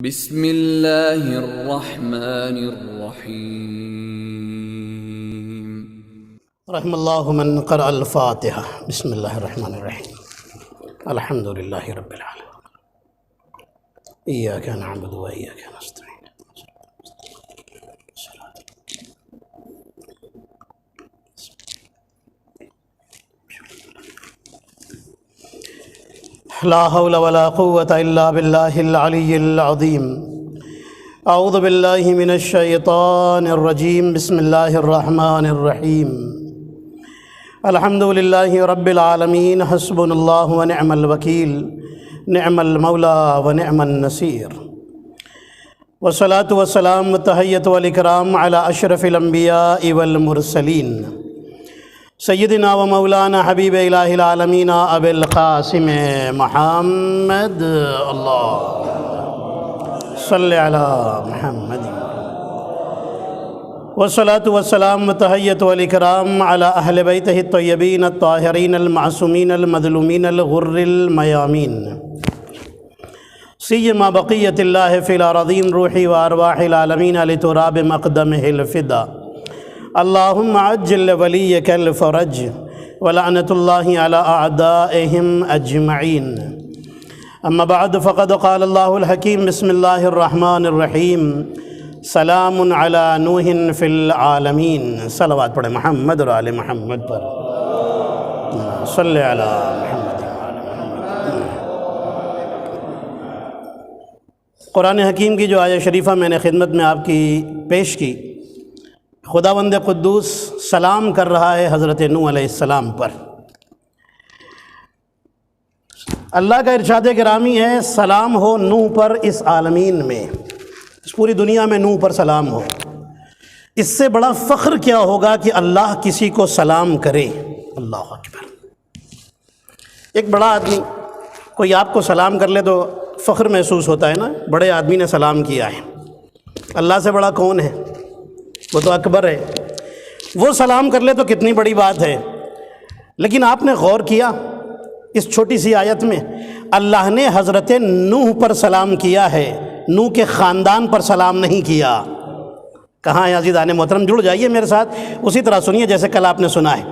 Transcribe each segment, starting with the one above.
بسم اللہ الرحمن الرحیم رحم اللہ من قرأ الفاتحہ۔ بسم اللہ الرحمن الرحیم۔ الحمد للہ رب العالمین، ایاک نعبد و ایاک نستعین۔ لا حول ولا قوة الا باللہ العلی العظیم۔ اعوذ باللہ من الشیطان الرجیم۔ بسم اللہ الرحمن الرحیم۔ الحمد للہ رب العالمین، حسبنا اللہ ونعم الوکیل، نعم المولا ونعم النصیر، والصلاة والسلام والتحیۃ والاکرام علی اشرف الانبیاء والمرسلین، سیدنا و مولانا حبیب الہ العالمین ابی القاسم محمد، اللہ صلی علی محمد، والصلاة والسلام والتحیۃ والاکرام علی اہل بیتہ الطیبین الطاہرین المعصومین المظلومین الغر المیامین، سیما بقیت اللہ فی الارضین، روحی و ارواح العالمین لتراب مقدمہ الفدا، اللہم عجل ولیک الفرج، ولعنت اللہ علی اعدائہم اجمعین۔ اما بعد فقد قال اللہ الحکیم، بسم اللہ الرحمن الرحیم، سلام علی نوح فی العالمین۔ صلوات پڑھیں محمد اور آل محمد پر، صلی علی محمد۔ قرآن حکیم کی جو آیہ شریفہ میں نے خدمت میں آپ کی پیش کی، خداوند قدوس سلام کر رہا ہے حضرت نوح علیہ السلام پر۔ اللہ کا ارشاد گرامی ہے، سلام ہو نوح پر اس عالمین میں، اس پوری دنیا میں نوح پر سلام ہو۔ اس سے بڑا فخر کیا ہوگا کہ اللہ کسی کو سلام کرے۔ اللہ اکبر۔ ایک بڑا آدمی کوئی آپ کو سلام کر لے تو فخر محسوس ہوتا ہے نا، بڑے آدمی نے سلام کیا ہے۔ اللہ سے بڑا کون ہے؟ وہ تو اکبر ہے، وہ سلام کر لے تو کتنی بڑی بات ہے۔ لیکن آپ نے غور کیا اس چھوٹی سی آیت میں اللہ نے حضرت نوح پر سلام کیا ہے، نوح کے خاندان پر سلام نہیں کیا۔ کہاں ہے عزیزان محترم؟ جڑ جائیے میرے ساتھ، اسی طرح سنیے جیسے کل آپ نے سنا ہے۔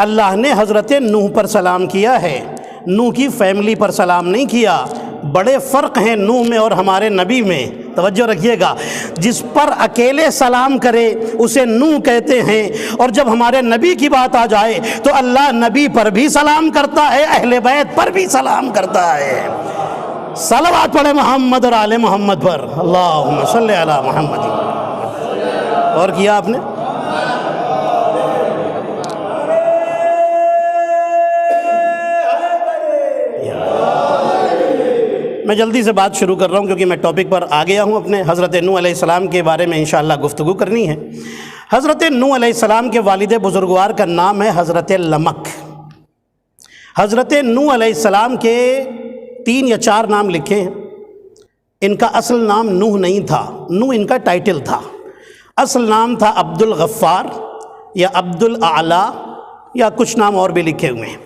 اللہ نے حضرت نوح پر سلام کیا ہے، نوح کی فیملی پر سلام نہیں کیا۔ بڑے فرق ہیں نوح میں اور ہمارے نبی میں، توجہ رکھیے گا۔ جس پر اکیلے سلام کرے اسے نوح کہتے ہیں، اور جب ہمارے نبی کی بات آ جائے تو اللہ نبی پر بھی سلام کرتا ہے، اہل بیت پر بھی سلام کرتا ہے۔ صلوات پڑھے محمد اور آل محمد پر، اللہم صلی علی محمد۔ اور کیا آپ نے؟ میں جلدی سے بات شروع کر رہا ہوں کیونکہ میں ٹاپک پر آ گیا ہوں اپنے۔ حضرت نوح علیہ السلام کے بارے میں انشاءاللہ گفتگو کرنی ہے۔ حضرت نوح علیہ السلام کے والد بزرگوار کا نام ہے حضرت لمک۔ حضرت نوح علیہ السلام کے 3 یا 4 نام لکھے ہیں۔ ان کا اصل نام نوح نہیں تھا، نوح ان کا ٹائٹل تھا۔ اصل نام تھا عبد الغفار یا عبد الاعلی یا کچھ نام اور بھی لکھے ہوئے ہیں۔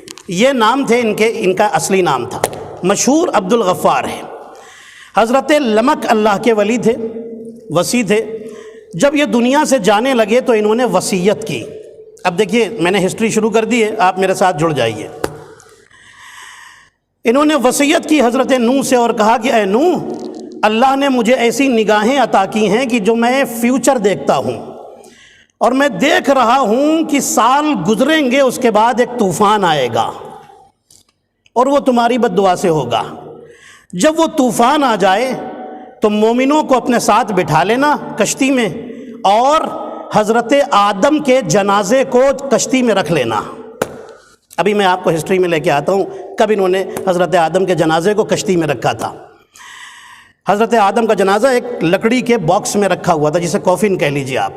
یہ نام تھے ان کا اصلی نام تھا، مشہور عبد الغفار ہے۔ حضرت لمک اللہ کے ولی تھے، وصی تھے۔ جب یہ دنیا سے جانے لگے تو انہوں نے وصیت کی۔ اب دیکھیے میں نے ہسٹری شروع کر دی ہے، آپ میرے ساتھ جڑ جائیے۔ انہوں نے وصیت کی حضرت نوح سے اور کہا کہ اے نوح، اللہ نے مجھے ایسی نگاہیں عطا کی ہیں کہ جو میں فیوچر دیکھتا ہوں، اور میں دیکھ رہا ہوں کہ سال گزریں گے اس کے بعد ایک طوفان آئے گا اور وہ تمہاری بد دعا سے ہوگا۔ جب وہ طوفان آ جائے تو مومنوں کو اپنے ساتھ بٹھا لینا کشتی میں، اور حضرت آدم کے جنازے کو کشتی میں رکھ لینا۔ ابھی میں آپ کو ہسٹری میں لے کے آتا ہوں کب انہوں نے حضرت آدم کے جنازے کو کشتی میں رکھا تھا۔ حضرت آدم کا جنازہ ایک لکڑی کے باکس میں رکھا ہوا تھا، جسے کافن کہہ لیجیے آپ،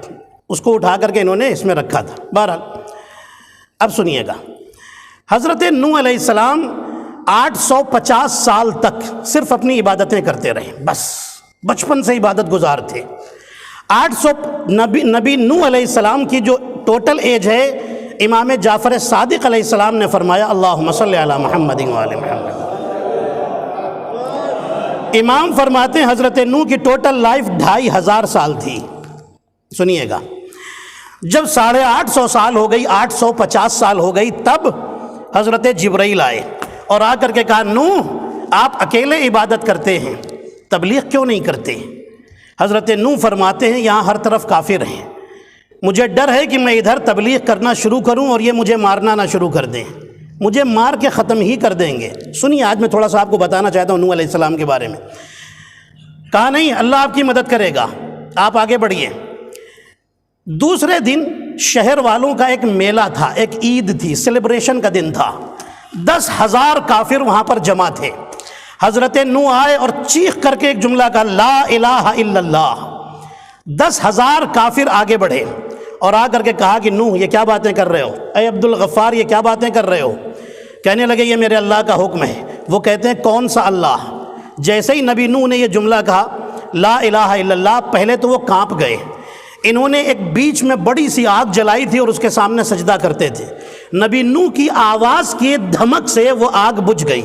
اس کو اٹھا کر کے انہوں نے اس میں رکھا تھا۔ بہرحال اب سنیے گا، حضرت نوح علیہ السلام 850 سال تک صرف اپنی عبادتیں کرتے رہے، بس بچپن سے عبادت گزار تھے۔ 800 نبی نوح علیہ السلام کی جو ٹوٹل ایج ہے، امام جعفر صادق علیہ السلام نے فرمایا اللہم صلی علی محمد و آل محمد۔ امام فرماتے ہیں حضرت نوح کی ٹوٹل لائف 2500 سال تھی. سنیے گا، جب 850 سال ہو گئی، 850 سال ہو گئی، تب حضرت جبرائیل آئے اور آ کر کے کہا نوح آپ اکیلے عبادت کرتے ہیں، تبلیغ کیوں نہیں کرتے؟ حضرت نوح فرماتے ہیں یہاں ہر طرف کافر ہیں، مجھے ڈر ہے کہ میں ادھر تبلیغ کرنا شروع کروں اور یہ مجھے مارنا نہ شروع کر دیں، مجھے مار کے ختم ہی کر دیں گے. سنیے، آج میں تھوڑا سا آپ کو بتانا چاہتا ہوں نوح علیہ السلام کے بارے میں. کہا نہیں، اللہ آپ کی مدد کرے گا، آپ آگے بڑھیے. دوسرے دن شہر والوں کا ایک میلہ تھا، ایک عید تھی، سیلیبریشن کا دن تھا. 10,000 کافر وہاں پر جمع تھے. حضرت نوح آئے اور چیخ کر کے ایک جملہ کہا لا الہ الا اللہ. 10,000 کافر آگے بڑھے اور آ کر کے کہا کہ نوح یہ کیا باتیں کر رہے ہو، اے عبد الغفار یہ کیا باتیں کر رہے ہو؟ کہنے لگے یہ میرے اللہ کا حکم ہے. وہ کہتے ہیں کون سا اللہ؟ جیسے ہی نبی نوح نے یہ جملہ کہا لا الہ الا اللہ، پہلے تو وہ کانپ گئے. انہوں نے ایک بیچ میں بڑی سی آگ جلائی تھی اور اس کے سامنے سجدہ کرتے تھے. نبی نوح کی آواز کی دھمک سے وہ آگ بجھ گئی.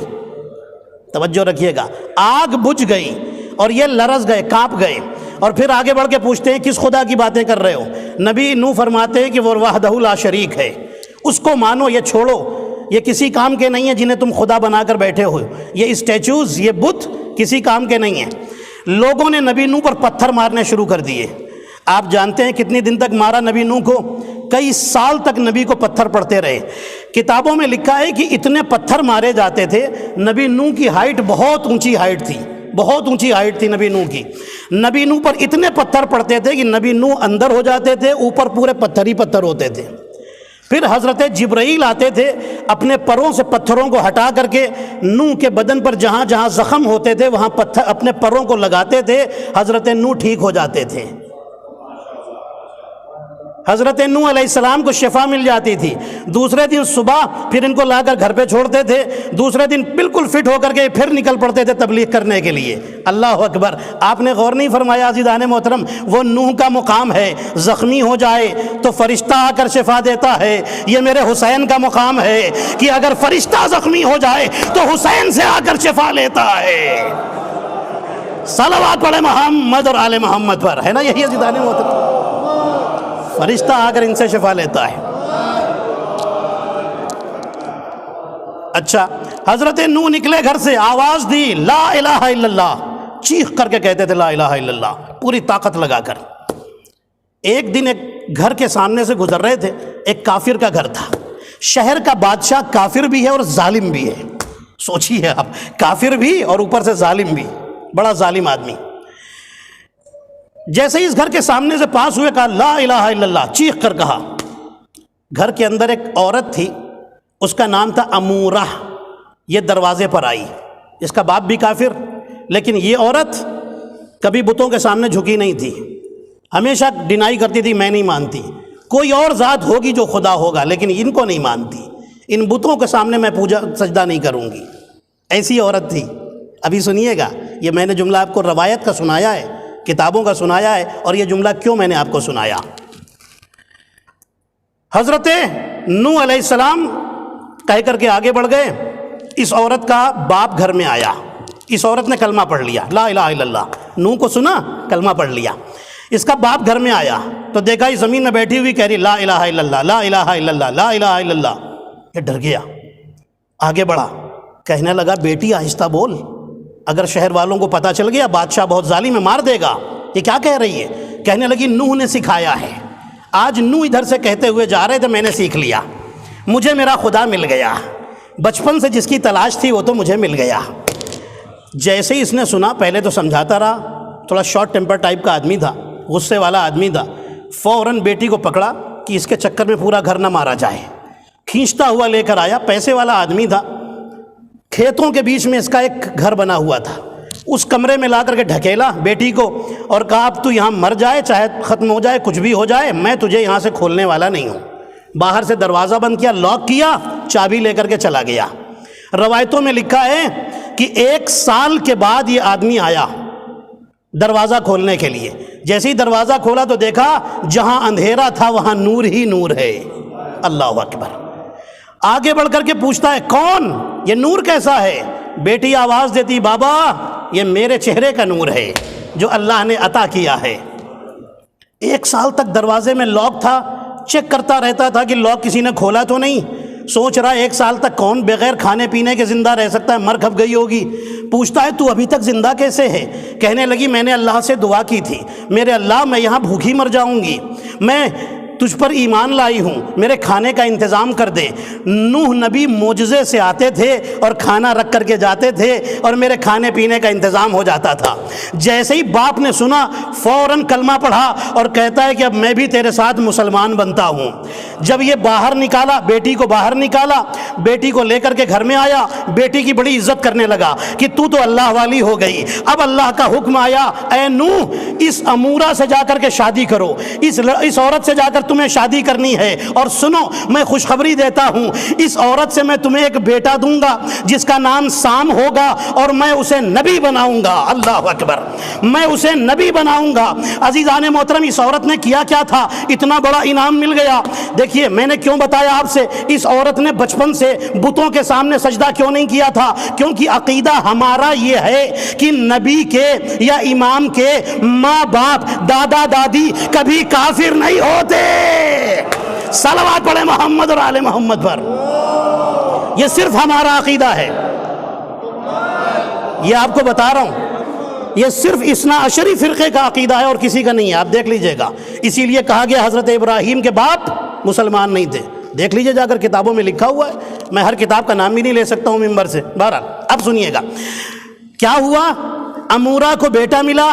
توجہ رکھیے گا، آگ بجھ گئی اور یہ لرز گئے، کانپ گئے. اور پھر آگے بڑھ کے پوچھتے ہیں کس خدا کی باتیں کر رہے ہو؟ نبی نوح فرماتے ہیں کہ وہ وحدہ لا شریک ہے، اس کو مانو، یہ چھوڑو، یہ کسی کام کے نہیں ہیں جنہیں تم خدا بنا کر بیٹھے ہو. یہ اسٹیچوز، یہ بت کسی کام کے نہیں ہیں. لوگوں نے نبی نوح پر پتھر مارنے شروع کر دیے. آپ جانتے ہیں کتنی دن تک مارا نبی نوح کو؟ کئی سال تک نبی کو پتھر پڑتے رہے. کتابوں میں لکھا ہے کہ اتنے پتھر مارے جاتے تھے. نبی نوح کی ہائٹ بہت اونچی ہائٹ تھی، بہت اونچی ہائٹ تھی نبی نوح کی. نبی نوح پر اتنے پتھر پڑتے تھے کہ نبی نوح اندر ہو جاتے تھے، اوپر پورے پتھر ہی پتھر ہوتے تھے. پھر حضرت جبرائیل آتے تھے، اپنے پروں سے پتھروں کو ہٹا کر کے نوح کے بدن پر جہاں جہاں زخم ہوتے تھے وہاں پتھر اپنے پروں کو لگاتے تھے. حضرت نوح ٹھیک ہو جاتے تھے. حضرت نوح علیہ السلام کو شفا مل جاتی تھی. دوسرے دن صبح پھر ان کو لا کر گھر پہ چھوڑتے تھے. دوسرے دن بالکل فٹ ہو کر کے پھر نکل پڑتے تھے تبلیغ کرنے کے لیے. اللہ اکبر. آپ نے غور نہیں فرمایا عزیزان محترم؟ وہ نوح کا مقام ہے، زخمی ہو جائے تو فرشتہ آ کر شفا دیتا ہے. یہ میرے حسین کا مقام ہے کہ اگر فرشتہ زخمی ہو جائے تو حسین سے آ کر شفا لیتا ہے. صلوات پڑھے محمد اور آل محمد پر، ہے نا؟ یہی عزیزان محترم، فرشتہ آ کر ان سے شفا لیتا ہے. اچھا، حضرت نوح نکلے گھر سے، آواز دی لا الہ الا اللہ، چیخ کر کے کہتے تھے لا الہ الا اللہ پوری طاقت لگا کر. ایک دن ایک گھر کے سامنے سے گزر رہے تھے، ایک کافر کا گھر تھا. شہر کا بادشاہ کافر بھی ہے اور ظالم بھی ہے. سوچیے آپ، کافر بھی اور اوپر سے ظالم بھی، بڑا ظالم آدمی. جیسے ہی اس گھر کے سامنے سے پاس ہوئے کہا لا الہ الا اللہ، چیخ کر کہا. گھر کے اندر ایک عورت تھی، اس کا نام تھا امورہ. یہ دروازے پر آئی. اس کا باپ بھی کافر، لیکن یہ عورت کبھی بتوں کے سامنے جھکی نہیں تھی، ہمیشہ ڈینائی کرتی تھی میں نہیں مانتی. کوئی اور ذات ہوگی جو خدا ہوگا لیکن ان کو نہیں مانتی، ان بتوں کے سامنے میں پوجا سجدہ نہیں کروں گی. ایسی عورت تھی. ابھی سنیے گا، یہ میں نے جملہ آپ کو روایت کا سنایا ہے، کتابوں کا سنایا ہے. اور یہ جملہ کیوں میں نے آپ کو سنایا؟ حضرت نوح علیہ السلام کہہ کر کے آگے بڑھ گئے. اس عورت کا باپ گھر میں آیا. اس عورت نے کلمہ پڑھ لیا لا الہ الا اللہ. نوح کو سنا، کلمہ پڑھ لیا. اس کا باپ گھر میں آیا تو دیکھا اس زمین میں بیٹھی ہوئی کہہ رہی لا الہ الا اللہ، لا الہ الا اللہ، لا الہ الا اللہ. یہ ڈر گیا، آگے بڑھا، کہنے لگا بیٹی آہستہ بول، اگر شہر والوں کو پتہ چل گیا بادشاہ بہت ظالم ہے، مار دے گا. یہ کیا کہہ رہی ہے؟ کہنے لگی نوح نے سکھایا ہے. آج نوح ادھر سے کہتے ہوئے جا رہے تھے، میں نے سیکھ لیا. مجھے میرا خدا مل گیا. بچپن سے جس کی تلاش تھی وہ تو مجھے مل گیا. جیسے ہی اس نے سنا، پہلے تو سمجھاتا رہا، تھوڑا شارٹ ٹیمپر ٹائپ کا آدمی تھا، غصے والا آدمی تھا. فوراً بیٹی کو پکڑا کہ اس کے چکر میں پورا گھر نہ مارا جائے. کھینچتا ہوا لے کر آیا. پیسے والا آدمی تھا. کھیتوں کے بیچ میں اس کا ایک گھر بنا ہوا تھا. اس کمرے میں لا کر کے ڈھکیلا بیٹی کو اور کہا اب تو یہاں مر جائے، چاہے ختم ہو جائے، کچھ بھی ہو جائے، میں تجھے یہاں سے کھولنے والا نہیں ہوں. باہر سے دروازہ بند کیا، لاک کیا، چابی لے کر کے چلا گیا. روایتوں میں لکھا ہے کہ 1 سال کے بعد یہ آدمی آیا دروازہ کھولنے کے لیے. جیسے ہی دروازہ کھولا تو دیکھا جہاں اندھیرا تھا وہاں نور ہی نور ہے. اللہ اکبر. آگے بڑھ کر کے پوچھتا ہے کون؟ یہ نور کیسا ہے؟ بیٹی آواز دیتی بابا یہ میرے چہرے کا نور ہے جو اللہ نے عطا کیا ہے۔ 1 سال تک دروازے میں لاک تھا، چیک کرتا رہتا تھا کہ لاک کسی نے کھولا تو نہیں۔ سوچ رہا 1 سال تک کون بغیر کھانے پینے کے زندہ رہ سکتا ہے، مر کھپ گئی ہوگی۔ پوچھتا ہے تو ابھی تک زندہ کیسے ہے؟ کہنے لگی میں نے اللہ سے دعا کی تھی، میرے اللہ میں یہاں بھوکھی مر جاؤں گی، میں تجھ پر ایمان لائی ہوں، میرے کھانے کا انتظام کر دے۔ نوح نبی معجزے سے آتے تھے اور کھانا رکھ کر کے جاتے تھے اور میرے کھانے پینے کا انتظام ہو جاتا تھا۔ جیسے ہی باپ نے سنا فوراً کلمہ پڑھا اور کہتا ہے کہ اب میں بھی تیرے ساتھ مسلمان بنتا ہوں۔ جب یہ باہر نکالا، بیٹی کو باہر نکالا، بیٹی کو لے کر کے گھر میں آیا، بیٹی کی بڑی عزت کرنے لگا کہ تو اللہ والی ہو گئی۔ اب اللہ کا حکم آیا، اے نوح اس امورہ سے جا کر کے شادی کرو، اس عورت سے جا کر تمہیں شادی کرنی ہے، اور سنو میں خوشخبری دیتا ہوں، اس عورت سے میں تمہیں ایک بیٹا دوں گا جس کا نام سام ہوگا اور میں اسے نبی بناؤں گا۔ اللہ اکبر، میں اسے نبی بناؤں گا۔ عزیزان محترم، اس عورت نے کیا کیا تھا، اتنا بڑا انعام مل گیا۔ دیکھیے میں نے کیوں بتایا آپ سے، اس عورت نے بچپن سے بتوں کے سامنے سجدہ کیوں نہیں کیا تھا؟ کیونکہ عقیدہ ہمارا یہ ہے کہ نبی کے یا امام کے ماں باپ دادا دادی کبھی کافر نہیں ہوتے۔ صلوات پڑھیں محمد اور آل محمد پر، یہ صرف ہمارا عقیدہ ہے، یہ آپ کو بتا رہا ہوں، یہ صرف اثنا عشری فرقے کا عقیدہ ہے اور کسی کا نہیں ہے، آپ دیکھ لیجئے گا۔ اسی لیے کہا گیا حضرت ابراہیم کے باپ مسلمان نہیں تھے، دیکھ لیجئے جا کر کتابوں میں لکھا ہوا ہے، میں ہر کتاب کا نام بھی نہیں لے سکتا ہوں ممبر سے۔ بہرحال اب سنیے گا کیا ہوا۔ امورہ کو بیٹا ملا،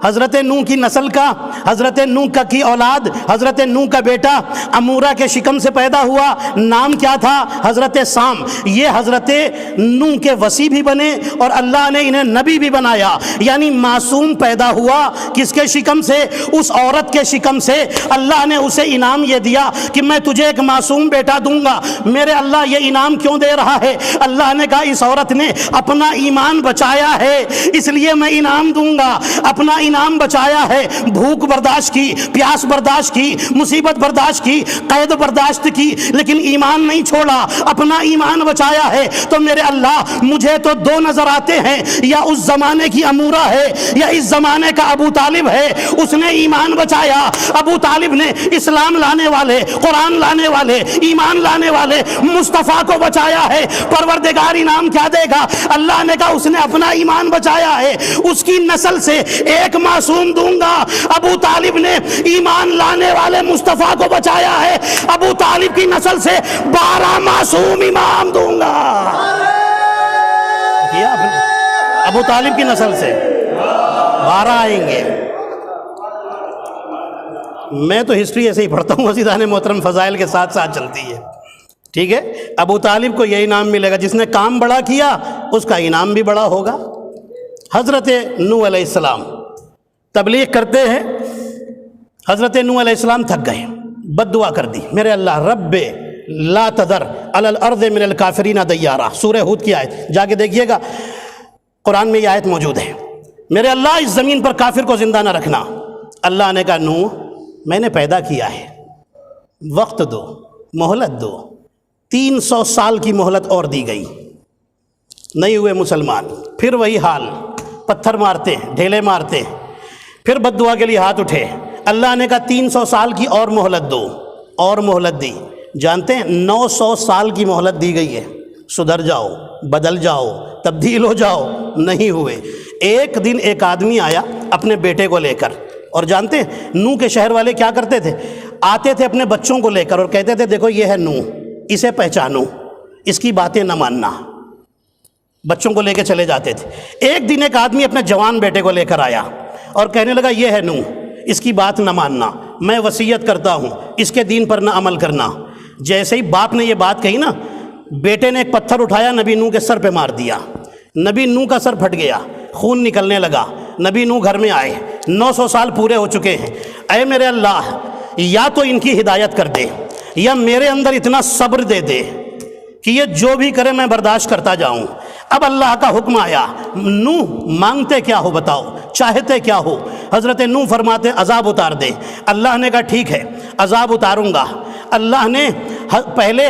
حضرت نوح کی نسل کا، حضرت نوح کی اولاد، حضرت نوح کا بیٹا امورہ کے شکم سے پیدا ہوا۔ نام کیا تھا؟ حضرت سام۔ یہ حضرت نوح کے وصی بھی بنے اور اللہ نے انہیں نبی بھی بنایا، یعنی معصوم پیدا ہوا۔ کس کے شکم سے؟ اس عورت کے شکم سے۔ اللہ نے اسے انعام یہ دیا کہ میں تجھے ایک معصوم بیٹا دوں گا۔ میرے اللہ یہ انعام کیوں دے رہا ہے؟ اللہ نے کہا اس عورت نے اپنا ایمان بچایا ہے، اس لیے میں انعام دوں گا۔ اپنا انعام بچایا ہے، بھوک برداشت کی، پیاس برداشت کی، مصیبت برداشت کی، قید برداشت کی، لیکن ایمان نہیں چھوڑا، اپنا ایمان بچایا ہے۔ تو میرے اللہ مجھے تو 2 نظر آتے ہیں، یا اس زمانے کی امورہ ہے یا اس زمانے کا ابو طالب ہے، اس نے ایمان بچایا۔ ابو طالب نے اسلام لانے والے، قرآن لانے والے، ایمان لانے والے مصطفیٰ کو بچایا ہے۔ پروردگار انعام کیا دے گا؟ اللہ نے کہا اس نے اپنا ایمان بچایا ہے، اس کی نسل سے ایک معصوم دوں گا۔ ابو طالب نے ایمان لانے والے مصطفیٰ کو بچایا ہے، ابو طالب کی نسل سے 12 معصوم امام دوں گا۔ کیا ابو طالب کی نسل سے 12 آئیں گے۔ میں تو ہسٹری ایسے ہی پڑھتا ہوں عزیزان محترم، فضائل کے ساتھ ساتھ چلتی ہے، ٹھیک ہے۔ ابو طالب کو یہ انعام ملے گا، جس نے کام بڑا کیا اس کا انعام بھی بڑا ہوگا۔ حضرت نوح علیہ السلام تبلیغ کرتے ہیں، حضرت نوح علیہ السلام تھک گئے، بد دعا کر دی، میرے اللہ رب لا تذر علی الارض من الکافرین دیارا، سورہ ہود کی آیت جا کے دیکھیے گا، قرآن میں یہ آیت موجود ہے، میرے اللہ اس زمین پر کافر کو زندہ نہ رکھنا۔ اللہ نے کہا نوح میں نے پیدا کیا ہے، وقت دو، مہلت دو۔ 300 سال کی مہلت اور دی گئی، نہیں ہوئے مسلمان، پھر وہی حال، پتھر مارتے، ڈھیلے مارتے، پھر بد دعا کے لیے ہاتھ اٹھے۔ اللہ نے کہا 300 سال کی اور مہلت دو، اور مہلت دی۔ جانتے ہیں 900 سال کی مہلت دی گئی ہے، سدھر جاؤ، بدل جاؤ، تبدیل ہو جاؤ، نہیں ہوئے۔ ایک دن ایک آدمی آیا اپنے بیٹے کو لے کر، اور جانتے ہیں نوح کے شہر والے کیا کرتے تھے؟ آتے تھے اپنے بچوں کو لے کر اور کہتے تھے دیکھو یہ ہے نوح، اسے پہچانو، اس کی باتیں نہ ماننا۔ بچوں کو لے کے چلے جاتے تھے۔ ایک دن ایک آدمی اپنے جوان بیٹے کو لے کر آیا اور کہنے لگا یہ ہے نوح، اس کی بات نہ ماننا، میں وصیت کرتا ہوں اس کے دین پر نہ عمل کرنا۔ جیسے ہی باپ نے یہ بات کہی نا، بیٹے نے ایک پتھر اٹھایا، نبی نوح کے سر پہ مار دیا، نبی نوح کا سر پھٹ گیا، خون نکلنے لگا۔ نبی نوح گھر میں آئے، 900 سال پورے ہو چکے ہیں۔ اے میرے اللہ یا تو ان کی ہدایت کر دے، یا میرے اندر اتنا صبر دے دے کہ یہ جو بھی کرے میں برداشت کرتا جاؤں۔ اب اللہ کا حکم آیا، نوح مانگتے کیا ہو بتاؤ، چاہتے کیا ہو؟ حضرت نوح فرماتے عذاب اتار دے۔ اللہ نے کہا ٹھیک ہے عذاب اتاروں گا۔ اللہ نے پہلے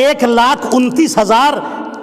1,29,000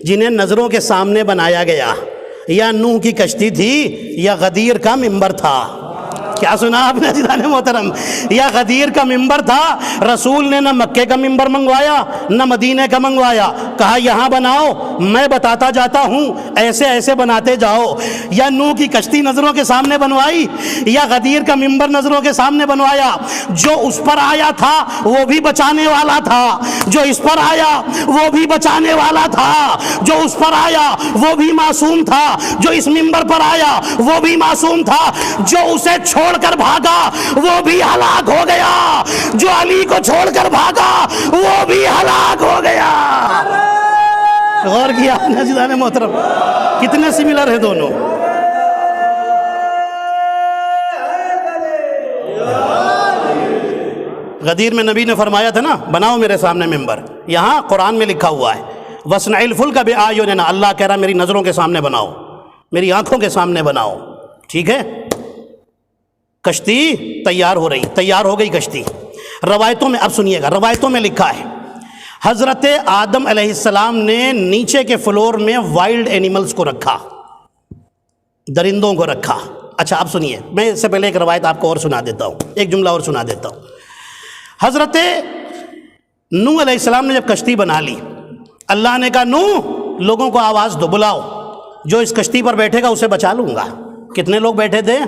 جنہیں نظروں کے سامنے بنایا گیا، یا نوح کی کشتی تھی یا غدیر کا منبر تھا؟ کیا سنا آپ نے عزیزان محترم؟ یا غدیر کا منبر تھا۔ رسول نے نہ مکے کا منبر منگوایا نہ مدینے کا منگوایا، کہا یہاں بناؤ، میں بتاتا جاتا ہوں، ایسے ایسے بناتے جاؤ۔ یا نوح کی کشتی نظروں کے سامنے بنوائی یا غدیر کا منبر نظروں کے سامنے بنوایا؟ جو اس پر آیا تھا وہ بھی بچانے والا تھا، جو اس پر آیا وہ بھی بچانے والا تھا، جو اس پر آیا وہ بھی معصوم تھا، جو اس منبر پر آیا وہ بھی معصوم تھا، جو اسے چھوڑ کر بھاگا وہ بھی ہلاک ہو گیا، جو علی کو چھوڑ کر بھاگا وہ بھی ہلاک ہو گیا۔ غور کیا آپ نے عزیزان محترم؟ کتنے سملر ہیں دونوں۔ غدیر میں نبی نے فرمایا تھا نا بناؤ میرے سامنے منبر، یہاں قرآن میں لکھا ہوا ہے وَاصْنَعِ الْفُلْكَ بِأَعْيُنِنَا، اللہ کہہ رہا میری نظروں کے سامنے بناؤ، میری آنکھوں کے سامنے بناؤ، ٹھیک ہے؟ کشتی تیار ہو رہی، تیار ہو گئی کشتی۔ روایتوں میں، اب سنیے گا، روایتوں میں لکھا ہے حضرت آدم علیہ السلام نے نیچے کے فلور میں وائلڈ اینیملز کو رکھا، درندوں کو رکھا۔ اچھا اب سنیے، میں اس سے پہلے ایک روایت آپ کو اور سنا دیتا ہوں، ایک جملہ اور سنا دیتا ہوں۔ حضرت نوح علیہ السلام نے جب کشتی بنا لی، اللہ نے کہا نوح لوگوں کو آواز دو، بلاؤ، جو اس کشتی پر بیٹھے گا اسے بچا لوں گا۔ کتنے لوگ بیٹھے تھے؟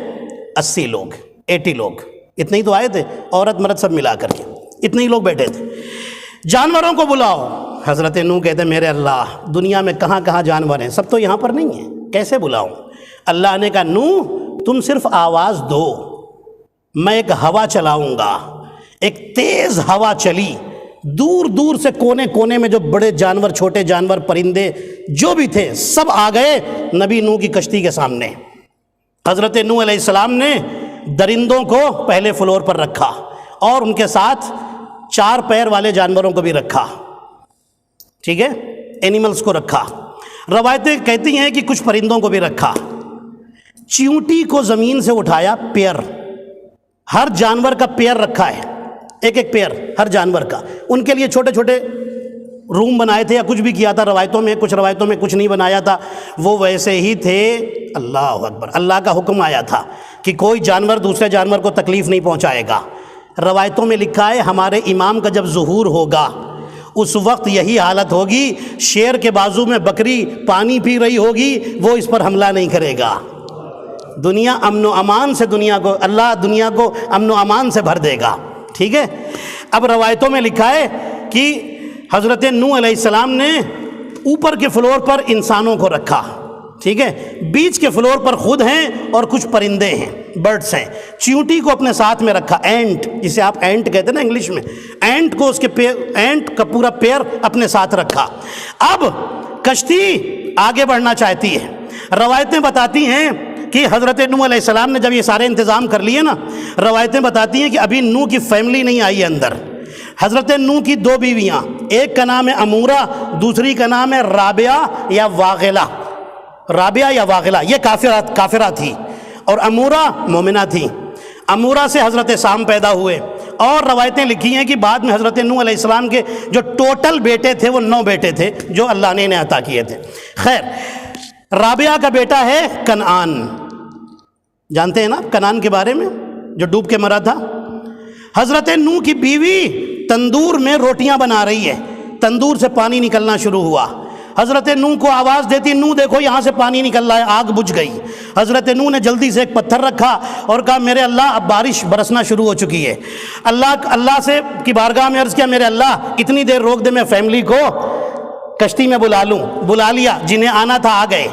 80 لوگ، 80 لوگ، اتنے ہی تو آئے تھے، عورت مرد سب ملا کر کے اتنے ہی لوگ بیٹھے تھے۔ جانوروں کو بلاؤ، حضرت نوح کہتے میرے اللہ دنیا میں کہاں کہاں جانور ہیں، سب تو یہاں پر نہیں ہیں، کیسے بلاؤں؟ اللہ نے کہا نوح تم صرف آواز دو، میں ایک ہوا چلاؤں گا۔ ایک تیز ہوا چلی، دور دور سے کونے کونے میں جو بڑے جانور، چھوٹے جانور، پرندے جو بھی تھے سب آ گئے نبی نوح کی کشتی کے سامنے۔ حضرت نوح علیہ السلام نے درندوں کو پہلے فلور پر رکھا اور ان کے ساتھ 4 پیر والے جانوروں کو بھی رکھا، ٹھیک ہے، اینیملز کو رکھا۔ روایتیں کہتی ہیں کہ کچھ پرندوں کو بھی رکھا۔ چیونٹی کو زمین سے اٹھایا، پیر، ہر جانور کا پیر رکھا ہے، ایک ایک پیر ہر جانور کا۔ ان کے لیے چھوٹے چھوٹے روم بنائے تھے یا کچھ بھی کیا تھا، روایتوں میں کچھ، روایتوں میں کچھ نہیں بنایا تھا، وہ ویسے ہی تھے۔ اللہ اکبر، اللہ کا حکم آیا تھا کہ کوئی جانور دوسرے جانور کو تکلیف نہیں پہنچائے گا۔ روایتوں میں لکھا ہے ہمارے امام کا جب ظہور ہوگا اس وقت یہی حالت ہوگی، شیر کے بازو میں بکری پانی پی رہی ہوگی، وہ اس پر حملہ نہیں کرے گا۔ دنیا امن و امان سے، دنیا کو اللہ دنیا کو امن و امان سے بھر دے گا، ٹھیک ہے۔ اب روایتوں میں لکھا ہے کہ حضرت نوح علیہ السلام نے اوپر کے فلور پر انسانوں کو رکھا، ٹھیک ہے، بیچ کے فلور پر خود ہیں اور کچھ پرندے ہیں، برڈز ہیں۔ چیونٹی کو اپنے ساتھ میں رکھا، اینٹ جسے آپ اینٹ کہتے ہیں نا انگلش میں، اینٹ کو، اس کے اینٹ کا پورا پیر اپنے ساتھ رکھا۔ اب کشتی آگے بڑھنا چاہتی ہے۔ روایتیں بتاتی ہیں کہ حضرت نوح علیہ السلام نے جب یہ سارے انتظام کر لیے نا، روایتیں بتاتی ہیں کہ ابھی نوح کی فیملی نہیں آئی ہے اندر۔ حضرت نوح کی 2 بیویاں، ایک کا نام ہے امورہ، دوسری کا نام ہے رابعہ یا واغلہ، رابعہ یا واغلہ، یہ کافرہ تھی اور امورہ مومنہ تھی۔ امورہ سے حضرت سام پیدا ہوئے، اور روایتیں لکھی ہیں کہ بعد میں حضرت نوح علیہ السلام کے جو ٹوٹل بیٹے تھے وہ 9 بیٹے تھے جو اللہ نے انہیں عطا کیے تھے۔ خیر، رابعہ کا بیٹا ہے کنعان، جانتے ہیں نا کنعان کے بارے میں، جو ڈوب کے مرا تھا۔ حضرت نوح کی بیوی تندور میں روٹیاں بنا رہی ہے، تندور سے پانی نکلنا شروع ہوا۔ حضرت نوح کو آواز دیتی، نوح دیکھو یہاں سے پانی نکل رہا ہے، آگ بجھ گئی۔ حضرت نوح نے جلدی سے ایک پتھر رکھا اور کہا میرے اللہ اب بارش برسنا شروع ہو چکی ہے۔ اللہ سے کی بارگاہ میں عرض کیا میرے اللہ اتنی دیر روک دے، میں فیملی کو کشتی میں بلا لوں۔ بلا لیا، جنہیں آنا تھا آ گئے۔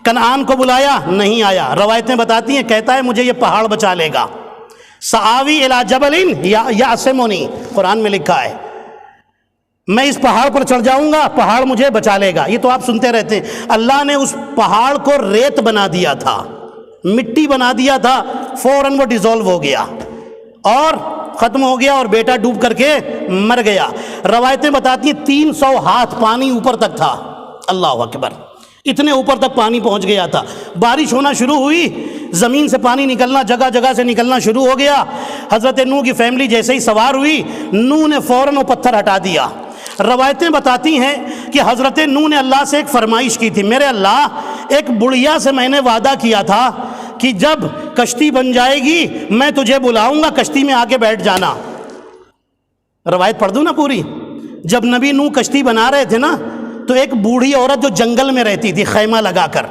کنعان کو بلایا، نہیں آیا۔ روایتیں بتاتی ہیں کہتا ہے مجھے یہ پہاڑ بچا لے گا، سآوی الی جبل یعصمنی، قرآن میں لکھا ہے میں اس پہاڑ پر چڑھ جاؤں گا، پہاڑ مجھے بچا لے گا۔ یہ تو آپ سنتے رہتے ہیں، اللہ نے اس پہاڑ کو ریت بنا دیا تھا، مٹی بنا دیا تھا، فوراً وہ ڈیزولو ہو گیا اور ختم ہو گیا، اور بیٹا ڈوب کر کے مر گیا۔ روایتیں بتاتی ہیں 300 ہاتھ پانی اوپر تک تھا، اللہ اکبر، اتنے اوپر تک پانی پہنچ گیا تھا۔ بارش ہونا شروع ہوئی، زمین سے پانی نکلنا، جگہ جگہ سے نکلنا شروع ہو گیا۔ حضرت نوح کی فیملی جیسے ہی سوار ہوئی، نوح نے فوراً وہ پتھر ہٹا دیا روایتیں بتاتی ہیں کہ حضرت نوح نے اللہ سے ایک فرمائش کی تھی، میرے اللہ ایک بڑھیا سے میں نے وعدہ کیا تھا کہ جب کشتی بن جائے گی میں تجھے بلاؤں گا، کشتی میں آ کے بیٹھ جانا۔ روایت پڑھ دوں نا پوری؟ جب نبی نوح کشتی بنا رہے تھے نا تو ایک بوڑھی عورت جو جنگل میں رہتی تھی خیمہ لگا کر،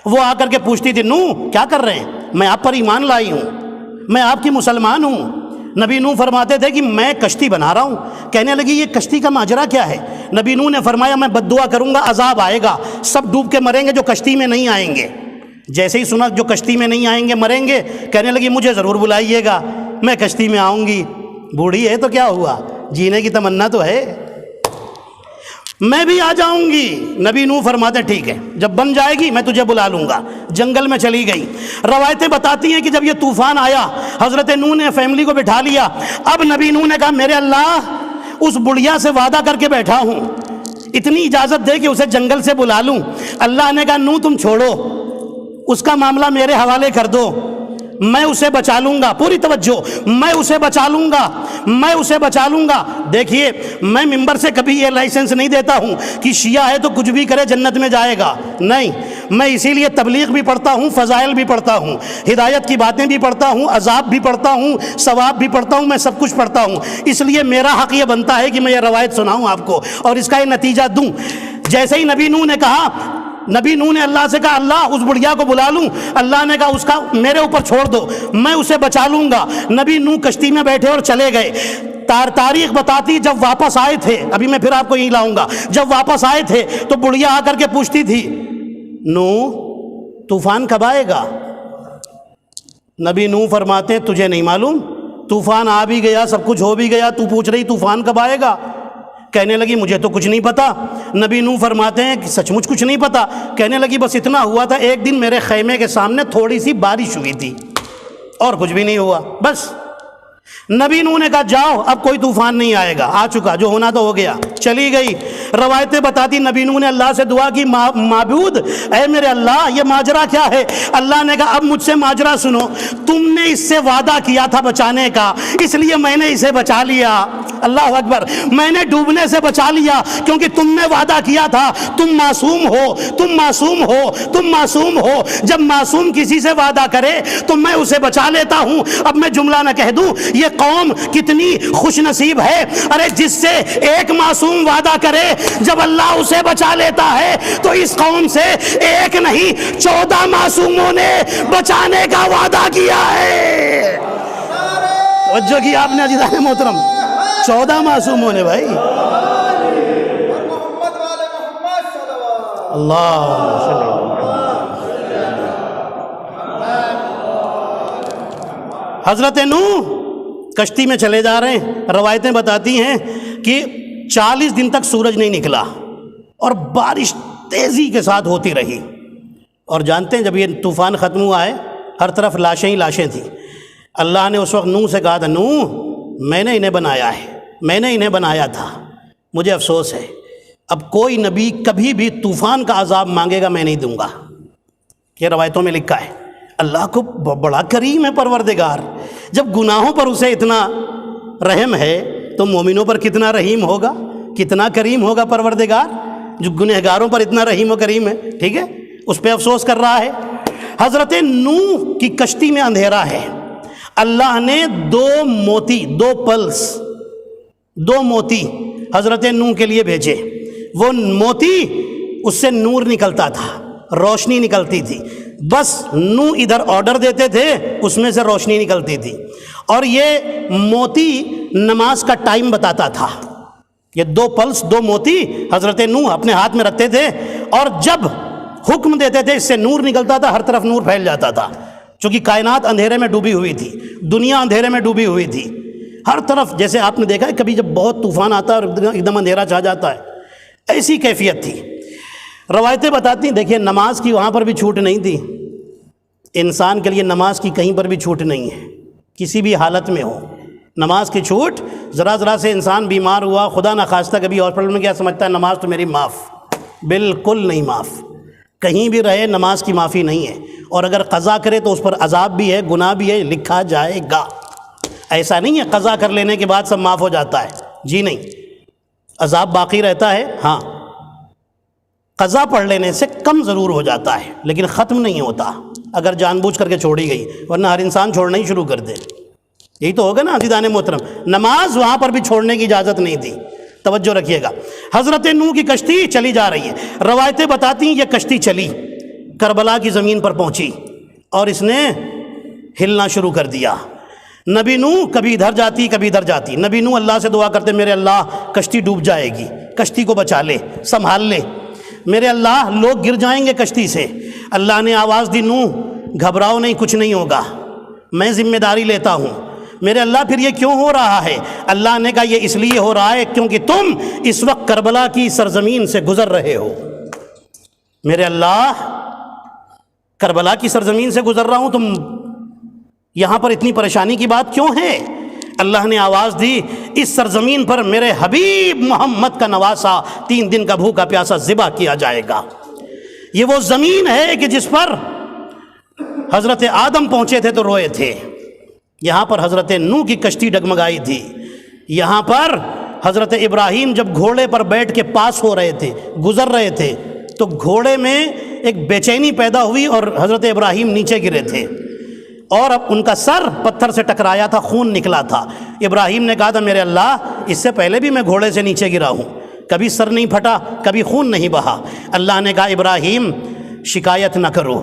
وہ آ کر کے پوچھتی تھی نوح کیا کر رہے ہیں؟ میں آپ پر ایمان لائی ہوں، میں آپ کی مسلمان ہوں۔ نبی نوح فرماتے تھے کہ میں کشتی بنا رہا ہوں۔ کہنے لگی یہ کشتی کا ماجرا کیا ہے؟ نبی نوح نے فرمایا میں بد دعا کروں گا، عذاب آئے گا، سب ڈوب کے مریں گے جو کشتی میں نہیں آئیں گے۔ جیسے ہی سنا جو کشتی میں نہیں آئیں گے مریں گے، کہنے لگی مجھے ضرور بلائیے گا، میں کشتی میں آؤں گی۔ بوڑھی ہے تو کیا ہوا، جینے کی تمنا تو ہے، میں بھی آ جاؤں گی۔ نبی نوح فرماتے ٹھیک ہے، جب بن جائے گی میں تجھے بلا لوں گا۔ جنگل میں چلی گئی۔ روایتیں بتاتی ہیں کہ جب یہ طوفان آیا حضرت نوح نے فیملی کو بٹھا لیا۔ اب نبی نوح نے کہا میرے اللہ اس بڑھیا سے وعدہ کر کے بیٹھا ہوں، اتنی اجازت دے کہ اسے جنگل سے بلا لوں۔ اللہ نے کہا نوح تم چھوڑو، اس کا معاملہ میرے حوالے کر دو، میں اسے بچا لوں گا۔ پوری توجہ، میں اسے بچا لوں گا، میں اسے بچا لوں گا۔ دیکھیے میں ممبر سے کبھی یہ لائسنس نہیں دیتا ہوں کہ شیعہ ہے تو کچھ بھی کرے جنت میں جائے گا، نہیں، میں اسی لیے تبلیغ بھی پڑھتا ہوں، فضائل بھی پڑھتا ہوں، ہدایت کی باتیں بھی پڑھتا ہوں، عذاب بھی پڑھتا ہوں، ثواب بھی پڑھتا ہوں، میں سب کچھ پڑھتا ہوں۔ اس لیے میرا حق یہ بنتا ہے کہ میں یہ روایت سناؤں آپ کو اور اس کا یہ نتیجہ دوں۔ جیسے ہی نبی نوح نے کہا، نبی نوح نے اللہ سے کہا اللہ اس بڑھیا کو بلا لوں، اللہ نے کہا اس کا میرے اوپر چھوڑ دو، میں اسے بچا لوں گا۔ نبی نوح کشتی میں بیٹھے اور چلے گئے۔ تاریخ بتاتی جب واپس آئے تھے، ابھی میں پھر آپ کو یہی لاؤں گا، جب واپس آئے تھے تو بڑھیا آ کر کے پوچھتی تھی نوح طوفان کب آئے گا؟ نبی نوح فرماتے ہیں تجھے نہیں معلوم، طوفان آ بھی گیا، سب کچھ ہو بھی گیا، تو پوچھ رہی طوفان کب آئے گا؟ کہنے لگی مجھے تو کچھ نہیں پتا۔ نبی نوح فرماتے ہیں کہ سچ مچ کچھ نہیں پتا؟ کہنے لگی بس اتنا ہوا تھا ایک دن میرے خیمے کے سامنے تھوڑی سی بارش ہوئی تھی اور کچھ بھی نہیں ہوا بس۔ نبی نوح نے کہا جاؤ اب کوئی طوفان نہیں آئے گا، آ چکا، جو ہونا تو ہو گیا، چلی گئی۔ روایتیں بتاتی نبی نوح نے اللہ سے دعا کی معبود اے میرے اللہ یہ ماجرا کیا ہے؟ اللہ نے کہا اب مجھ سے ماجرا سنو، تم نے اس سے وعدہ کیا تھا بچانے کا، اس لیے میں نے اسے بچا لیا۔ اللہ اکبر، میں نے ڈوبنے سے بچا لیا کیونکہ تم نے وعدہ کیا تھا، تم معصوم ہو، تم معصوم ہو، تم معصوم ہو۔ جب معصوم کسی سے وعدہ کرے تو میں اسے بچا لیتا ہوں۔ اب میں جملہ نہ کہہ دوں، یہ قوم کتنی خوش نصیب ہے، ارے جس سے ایک معصوم وعدہ کرے جب اللہ اسے بچا لیتا ہے تو اس قوم سے ایک نہیں 14 معصوموں نے بچانے کا وعدہ کیا ہے۔ توجہ کی آپ نے عزیزان محترم، 14 معصوموں نے بھائی، اللہ حضرت نوح کشتی میں چلے جا رہے ہیں۔ روایتیں بتاتی ہیں کہ 40 دن تک سورج نہیں نکلا اور بارش تیزی کے ساتھ ہوتی رہی، اور جانتے ہیں جب یہ طوفان ختم ہوا ہے ہر طرف لاشیں ہی لاشیں تھیں۔ اللہ نے اس وقت نوح سے کہا تھا نوح میں نے انہیں بنایا ہے، میں نے انہیں بنایا تھا، مجھے افسوس ہے اب کوئی نبی کبھی بھی طوفان کا عذاب مانگے گا میں نہیں دوں گا۔ یہ روایتوں میں لکھا ہے۔ اللہ کو بڑا کریم ہے پروردگار، جب گناہوں پر اسے اتنا رحم ہے تو مومنوں پر کتنا رحیم ہوگا، کتنا کریم ہوگا پروردگار، جو گنہگاروں پر اتنا رحیم و کریم ہے۔ ٹھیک ہے، اس پہ افسوس کر رہا ہے۔ حضرت نوح کی کشتی میں اندھیرا ہے، اللہ نے 2 موتی حضرت نوح کے لیے بھیجے۔ وہ موتی اس سے نور نکلتا تھا، روشنی نکلتی تھی، بس نوح ادھر آرڈر دیتے تھے اس میں سے روشنی نکلتی تھی، اور یہ موتی نماز کا ٹائم بتاتا تھا۔ یہ 2 موتی حضرت نوح اپنے ہاتھ میں رکھتے تھے، اور جب حکم دیتے تھے اس سے نور نکلتا تھا، ہر طرف نور پھیل جاتا تھا، چونکہ کائنات اندھیرے میں ڈوبی ہوئی تھی، دنیا اندھیرے میں ڈوبی ہوئی تھی، ہر طرف جیسے آپ نے دیکھا ہے کبھی جب بہت طوفان آتا ہے اور ایک دم اندھیرا چھا جاتا ہے، ایسی کیفیت تھی۔ روایتیں بتاتی ہیں دیکھیے نماز کی وہاں پر بھی چھوٹ نہیں تھی، انسان کے لیے نماز کی کہیں پر بھی چھوٹ نہیں ہے، کسی بھی حالت میں ہو نماز کی چھوٹ۔ ذرا سے انسان بیمار ہوا، خدا نخواستہ کبھی ہاسپٹل میں کیا سمجھتا ہے نماز تو میری معاف، بالکل نہیں معاف، کہیں بھی رہے نماز کی معافی نہیں ہے، اور اگر قضا کرے تو اس پر عذاب بھی ہے، گناہ بھی ہے، لکھا جائے گا۔ ایسا نہیں ہے قضا کر لینے کے بعد سب معاف ہو جاتا ہے، جی نہیں، عذاب باقی رہتا ہے، ہاں قضا پڑھ لینے سے کم ضرور ہو جاتا ہے لیکن ختم نہیں ہوتا اگر جان بوجھ کر کے چھوڑی گئی، ورنہ ہر انسان چھوڑنا ہی شروع کر دے۔ یہی تو ہوگا نا عزیزان محترم، نماز وہاں پر بھی چھوڑنے کی اجازت نہیں تھی، توجہ رکھیے گا۔ حضرت نوح کی کشتی چلی جا رہی ہے، روایتیں بتاتی ہیں یہ کشتی چلی، کربلا کی زمین پر پہنچی اور اس نے ہلنا شروع کر دیا۔ نبی نوح کبھی ادھر جاتی کبھی ادھر جاتی، نبی نوح اللہ سے دعا کرتے میرے اللہ کشتی ڈوب جائے گی، کشتی کو بچا لے، سنبھال لے، میرے اللہ لوگ گر جائیں گے کشتی سے۔ اللہ نے آواز دی نوح گھبراؤ نہیں، کچھ نہیں ہوگا، میں ذمہ داری لیتا ہوں۔ میرے اللہ پھر یہ کیوں ہو رہا ہے؟ اللہ نے کہا یہ اس لیے ہو رہا ہے کیونکہ تم اس وقت کربلا کی سرزمین سے گزر رہے ہو۔ میرے اللہ کربلا کی سرزمین سے گزر رہا ہوں، تم یہاں پر اتنی پریشانی کی بات کیوں ہے؟ اللہ نے آواز دی اس سرزمین پر میرے حبیب محمد کا نواسا 3 دن کا بھوکا پیاسا ذبح کیا جائے گا۔ یہ وہ زمین ہے کہ جس پر حضرت آدم پہنچے تھے تو روئے تھے، یہاں پر حضرت نوح کی کشتی ڈگمگائی تھی، یہاں پر حضرت ابراہیم جب گھوڑے پر بیٹھ کے پاس ہو رہے تھے، گزر رہے تھے، تو گھوڑے میں ایک بے چینی پیدا ہوئی اور حضرت ابراہیم نیچے گرے تھے اور اب ان کا سر پتھر سے ٹکرایا تھا، خون نکلا تھا۔ ابراہیم نے کہا تھا میرے اللہ اس سے پہلے بھی میں گھوڑے سے نیچے گرا ہوں، کبھی سر نہیں پھٹا، کبھی خون نہیں بہا۔ اللہ نے کہا ابراہیم شکایت نہ کرو،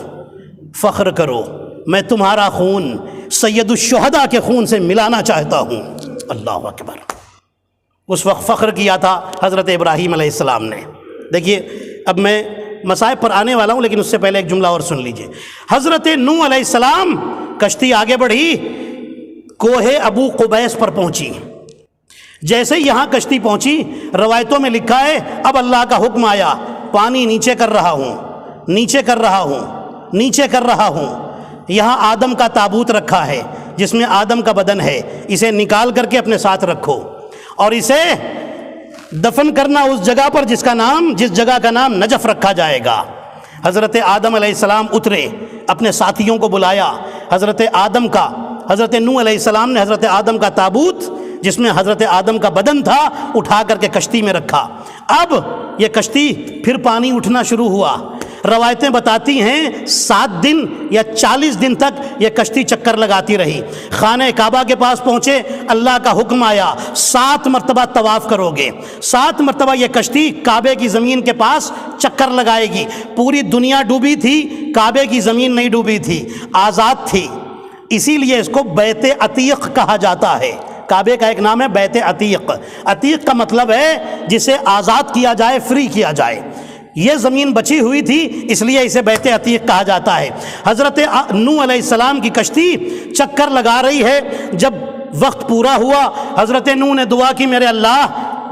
فخر کرو، میں تمہارا خون سید الشہداء کے خون سے ملانا چاہتا ہوں۔ اللہ اکبر۔ اس وقت فخر کیا تھا حضرت ابراہیم علیہ السلام نے۔ دیکھیے اب میں مصائب پر آنے والا ہوں لیکن اس سے پہلے ایک جملہ اور سن لیجئے۔ حضرت نوح علیہ السلام کشتی آگے بڑھی، کوہ ابو قبیس پر پہنچی۔ جیسے ہی یہاں کشتی پہنچی، روایتوں میں لکھا ہے اب اللہ کا حکم آیا پانی نیچے کر رہا ہوں، نیچے کر رہا ہوں، نیچے کر رہا ہوں۔ یہاں آدم کا تابوت رکھا ہے جس میں آدم کا بدن ہے، اسے نکال کر کے اپنے ساتھ رکھو اور اسے دفن کرنا اس جگہ پر جس جگہ کا نام نجف رکھا جائے گا۔ حضرت آدم علیہ السلام اترے، اپنے ساتھیوں کو بلایا، حضرت نوح علیہ السلام نے حضرت آدم کا تابوت جس میں حضرت آدم کا بدن تھا اٹھا کر کے کشتی میں رکھا۔ اب یہ کشتی پھر پانی اٹھنا شروع ہوا۔ روایتیں بتاتی ہیں 7 دن یا 40 دن تک یہ کشتی چکر لگاتی رہی۔ خانہ کعبہ کے پاس پہنچے، اللہ کا حکم آیا 7 مرتبہ طواف کرو گے، 7 مرتبہ یہ کشتی کعبے کی زمین کے پاس چکر لگائے گی۔ پوری دنیا ڈوبی تھی، کعبے کی زمین نہیں ڈوبی تھی، آزاد تھی، اسی لیے اس کو بیت عتیق کہا جاتا ہے۔ کعبے کا ایک نام ہے بیت عتیق۔ عتیق کا مطلب ہے جسے آزاد کیا جائے، فری کیا جائے۔ یہ زمین بچی ہوئی تھی اس لیے اسے بیت عتیق کہا جاتا ہے۔ حضرت نوح علیہ السلام کی کشتی چکر لگا رہی ہے۔ جب وقت پورا ہوا حضرت نوح نے دعا کی میرے اللہ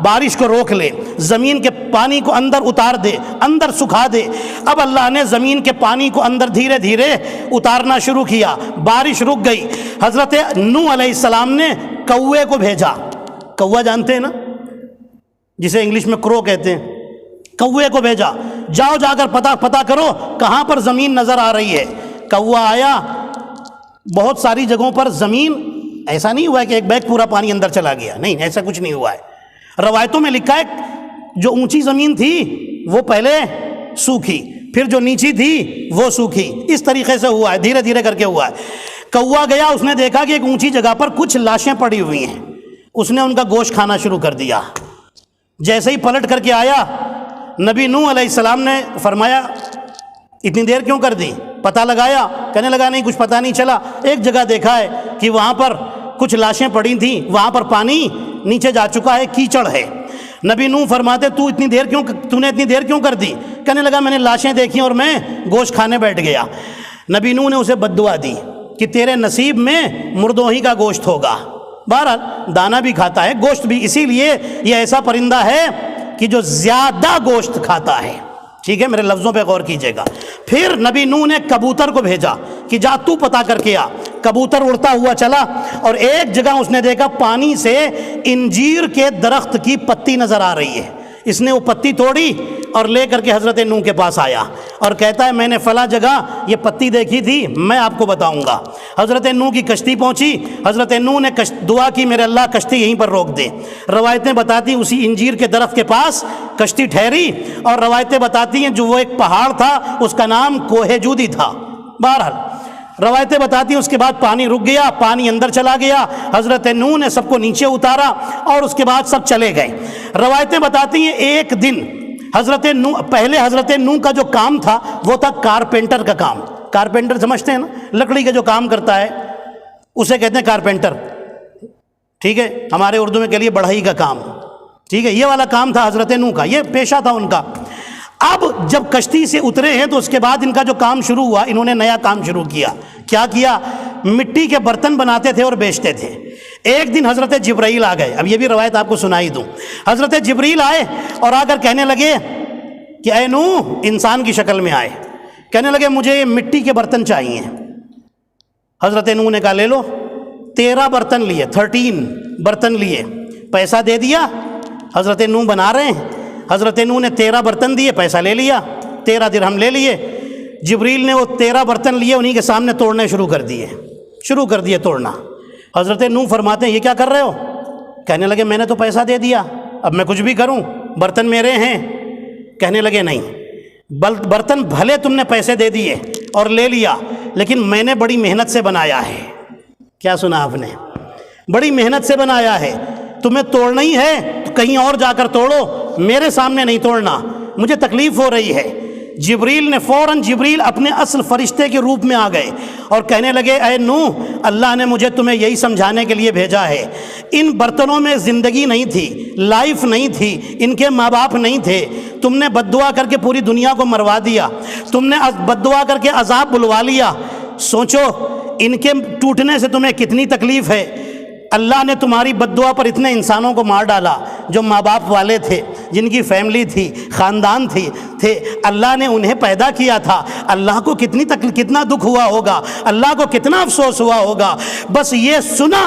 بارش کو روک لے، زمین کے پانی کو اندر اتار دے، اندر سکھا دے۔ اب اللہ نے زمین کے پانی کو اندر دھیرے دھیرے اتارنا شروع کیا، بارش رک گئی۔ حضرت نوح علیہ السلام نے کوے کو بھیجا۔ کوا جانتے ہیں نا، جسے انگلش میں کرو کہتے ہیں، کوے کو بھیجا، جاؤ جا کر پتہ کرو کہاں پر زمین نظر آ رہی ہے۔ کوا آیا، بہت ساری جگہوں پر زمین، ایسا نہیں ہوا ہے کہ ایک بیگ پورا پانی اندر چلا گیا، نہیں ایسا کچھ نہیں ہوا ہے۔ روایتوں میں لکھا ہے جو اونچی زمین تھی وہ پہلے سوکھی، پھر جو نیچی تھی وہ سوکھی، اس طریقے سے ہوا ہے، دھیرے دھیرے کر کے ہوا ہے۔ کوا گیا، اس نے دیکھا کہ ایک اونچی جگہ پر کچھ لاشیں پڑی ہوئی ہیں، اس نے ان کا گوشت کھانا شروع کر دیا۔ جیسے ہی پلٹ کر کے آیا، نبی نوح علیہ السلام نے فرمایا اتنی دیر کیوں کر دی؟ پتہ لگایا؟ کہنے لگا نہیں کچھ پتہ نہیں چلا، ایک جگہ دیکھا ہے کہ وہاں پر کچھ لاشیں پڑی تھیں، وہاں پر پانی نیچے جا چکا ہے، کیچڑ ہے۔ نبی نوح فرماتے تو نے اتنی دیر کیوں کر دی؟ کہنے لگا میں نے لاشیں دیکھی اور میں گوشت کھانے بیٹھ گیا۔ نبی نوح نے اسے بد دعا دی کہ تیرے نصیب میں مردوں ہی کا گوشت ہوگا۔ بہرحال دانہ بھی کھاتا ہے، گوشت بھی، اسی لیے یہ ایسا پرندہ ہے کہ جو زیادہ گوشت کھاتا ہے۔ ٹھیک ہے، میرے لفظوں پہ غور کیجئے گا۔ پھر نبی نوح نے کبوتر کو بھیجا کہ جا تو پتہ کر کے آ۔ کبوتر اڑتا ہوا چلا اور ایک جگہ اس نے دیکھا پانی سے انجیر کے درخت کی پتی نظر آ رہی ہے۔ اس نے وہ پتی توڑی اور لے کر کے حضرت نوح کے پاس آیا اور کہتا ہے میں نے فلاں جگہ یہ پتی دیکھی تھی، میں آپ کو بتاؤں گا۔ حضرت نوح کی کشتی پہنچی، حضرت نوح نے دعا کی میرے اللہ کشتی یہیں پر روک دے۔ روایتیں بتاتی اسی انجیر کے درخت کے پاس کشتی ٹھہری، اور روایتیں بتاتی ہیں جو وہ ایک پہاڑ تھا اس کا نام کوہ جودی تھا۔ بہرحال روایتیں بتاتی ہیں اس کے بعد پانی رک گیا، پانی اندر چلا گیا، حضرت نوح نے سب کو نیچے اتارا اور اس کے بعد سب چلے گئے۔ روایتیں بتاتی ہیں ایک دن حضرت نوح، پہلے حضرت نوح کا جو کام تھا وہ تھا کارپینٹر کا کام۔ کارپینٹر سمجھتے ہیں نا، لکڑی کا جو کام کرتا ہے اسے کہتے ہیں کارپینٹر، ٹھیک ہے، ہمارے اردو میں کہہ لیے بڑھئی کا کام، ٹھیک ہے، یہ والا کام تھا حضرت نوح کا، یہ پیشہ تھا ان کا۔ اب جب کشتی سے اترے ہیں تو اس کے بعد ان کا جو کام شروع ہوا، انہوں نے نیا کام شروع کیا۔ کیا کیا؟ مٹی کے برتن بناتے تھے اور بیچتے تھے۔ ایک دن حضرت جبرائیل آ گئے، اب یہ بھی روایت آپ کو سنائی دوں۔ حضرت جبرائیل آئے اور آ کر کہنے لگے کہ اے نوح، انسان کی شکل میں آئے، کہنے لگے مجھے یہ مٹی کے برتن چاہیے۔ حضرت نوح نے کہا لے لو۔ 13 برتن لیے، 13 برتن لیے، پیسہ دے دیا۔ حضرت نوح بنا رہے ہیں، حضرت نوح نے 13 برتن دیے، پیسہ لے لیا، 13 درہم لے لیے۔ جبریل نے وہ 13 برتن لیے، انہی کے سامنے توڑنے شروع کر دیے توڑنا۔ حضرت نوح فرماتے ہیں یہ کیا کر رہے ہو؟ کہنے لگے میں نے تو پیسہ دے دیا، اب میں کچھ بھی کروں، برتن میرے ہیں۔ کہنے لگے نہیں، برتن بھلے تم نے پیسے دے دیے اور لے لیا، لیکن میں نے بڑی محنت سے بنایا ہے۔ کیا سنا آپ نے؟ بڑی محنت سے بنایا ہے، تمہیں توڑنا ہی ہے تو کہیں اور جا کر توڑو، میرے سامنے نہیں توڑنا، مجھے تکلیف ہو رہی ہے۔ جبریل نے فوراً اپنے اصل فرشتے کے روپ میں آ گئے اور کہنے لگے اے نوح، اللہ نے مجھے تمہیں یہی سمجھانے کے لیے بھیجا ہے، ان برتنوں میں زندگی نہیں تھی، لائف نہیں تھی، ان کے ماں باپ نہیں تھے، تم نے بد دعا کر کے پوری دنیا کو مروا دیا، تم نے بد دعا کر کے عذاب بلوا لیا، سوچو ان کے ٹوٹنے سے تمہیں کتنی تکلیف ہے۔ اللہ نے تمہاری بد دعا پر اتنے انسانوں کو مار ڈالا جو ماں باپ والے تھے، جن کی فیملی تھی، خاندان تھے، اللہ نے انہیں پیدا کیا تھا، اللہ کو کتنا دکھ ہوا ہوگا، اللہ کو کتنا افسوس ہوا ہوگا۔ بس یہ سنا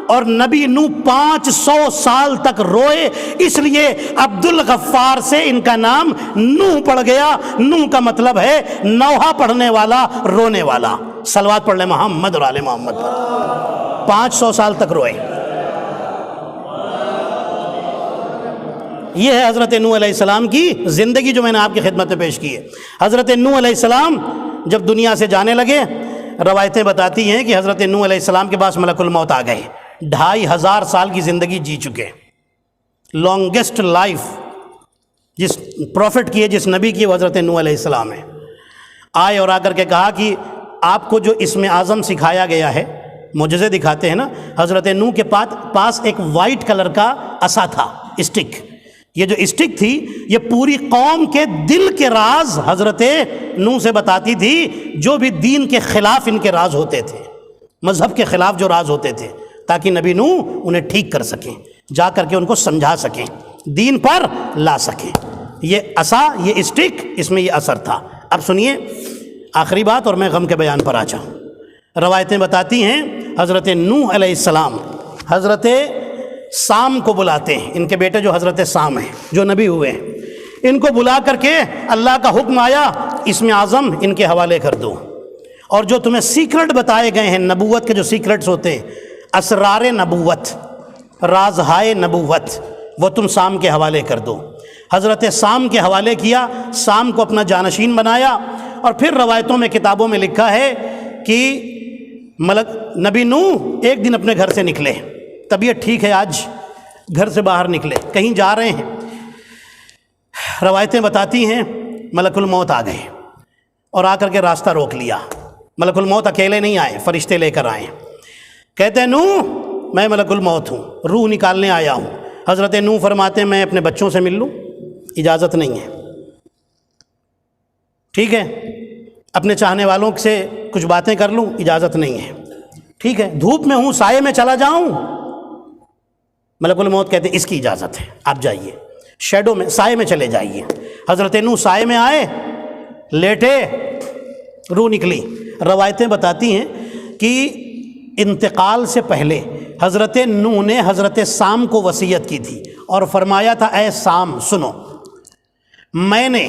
اور نبی نوح 500 سال تک روئے، اس لیے عبد الغفار سے ان کا نام نوح پڑ گیا۔ نوح کا مطلب ہے نوحہ پڑھنے والا، رونے والا۔ صلوات پڑھ لیں محمد اور آل محمد پر۔ 500 سال تک روئے۔ یہ ہے حضرت نوح علیہ السلام کی زندگی جو میں نے آپ کی خدمت میں پیش کی ہے۔ حضرت نوح علیہ السلام جب دنیا سے جانے لگے، روایتیں بتاتی ہیں کہ حضرت نوح علیہ السلام کے پاس ملک الموت آ گئے۔ 2500 سال کی زندگی جی چکے، لانگسٹ لائف جس پروفٹ کی ہے، جس نبی کی، وہ حضرت نوح علیہ السلام ہے۔ آئے اور آ کر کے کہا کہ آپ کو جو اسم اعظم سکھایا گیا ہے، معجزے دکھاتے ہیں نا، حضرت نوح کے پاس ایک وائٹ کلر کا عصا تھا، اسٹک۔ یہ جو اسٹک تھی یہ پوری قوم کے دل کے راز حضرت نوح سے بتاتی تھی، جو بھی دین کے خلاف ان کے راز ہوتے تھے، مذہب کے خلاف جو راز ہوتے تھے، تاکہ نبی نوح انہیں ٹھیک کر سکیں، جا کر کے ان کو سمجھا سکیں، دین پر لا سکیں۔ یہ عصا، یہ اسٹک، اس میں یہ اثر تھا۔ اب سنیے آخری بات اور میں غم کے بیان پر آ جاؤں۔ روایتیں بتاتی ہیں حضرت نوح علیہ السلام حضرت سام کو بلاتے ہیں، ان کے بیٹے جو حضرت سام ہیں، جو نبی ہوئے ہیں، ان کو بلا کر کے اللہ کا حکم آیا اسم اعظم ان کے حوالے کر دو، اور جو تمہیں سیکرٹ بتائے گئے ہیں، نبوت کے جو سیکرٹس ہوتے ہیں، اسرار نبوت، رازہائے نبوت، وہ تم سام کے حوالے کر دو۔ حضرت سام کے حوالے کیا، سام کو اپنا جانشین بنایا، اور پھر روایتوں میں، کتابوں میں لکھا ہے کہ نبی نوح ایک دن اپنے گھر سے نکلے، طبیعت ٹھیک ہے، آج گھر سے باہر نکلے، کہیں جا رہے ہیں، روایتیں بتاتی ہیں ملک الموت آ گئے اور آ کر کے راستہ روک لیا۔ ملک الموت اکیلے نہیں آئے، فرشتے لے کر آئے، کہتے ہیں نوح میں ملک الموت ہوں، روح نکالنے آیا ہوں۔ حضرت نوح فرماتے ہیں میں اپنے بچوں سے مل لوں؟ اجازت نہیں ہے، ٹھیک ہے، اپنے چاہنے والوں سے کچھ باتیں کر لوں؟ اجازت نہیں ہے، ٹھیک ہے، دھوپ میں ہوں، سائے میں چلا جاؤں؟ ملک الموت کہتے ہیں اس کی اجازت ہے، آپ جائیے، شیڈو میں، سائے میں چلے جائیے۔ حضرت نوح سائے میں آئے، لیٹے، روح نکلی۔ روایتیں بتاتی ہیں کہ انتقال سے پہلے حضرت نوح نے حضرت سام کو وصیت کی تھی اور فرمایا تھا اے سام سنو، میں نے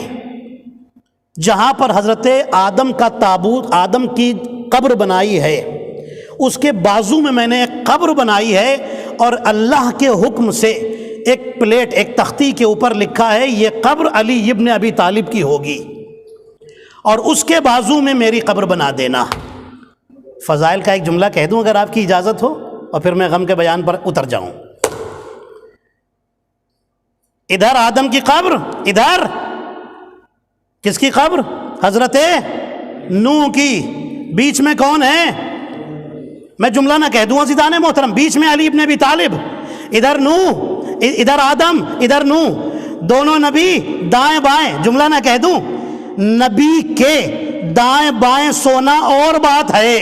جہاں پر حضرت آدم کا تابوت، آدم کی قبر بنائی ہے، اس کے بازو میں نے ایک قبر بنائی ہے، اور اللہ کے حکم سے ایک پلیٹ، ایک تختی کے اوپر لکھا ہے یہ قبر علی ابن ابی طالب کی ہوگی، اور اس کے بازو میں میری قبر بنا دینا۔ فضائل کا ایک جملہ کہہ دوں اگر آپ کی اجازت ہو، اور پھر میں غم کے بیان پر اتر جاؤں۔ ادھر آدم کی قبر، ادھر کس کی قبر؟ حضرت نوح کی۔ بیچ میں کون ہے؟ میں جملہ نہ کہہ دوں عزیزان محترم، بیچ میں علی ابن ابی طالب، ادھر نوح، ادھر آدم، ادھر نوح، دونوں نبی دائیں بائیں، جملہ نہ کہہ دوں۔ نبی کے دائیں بائیں سونا اور بات ہے،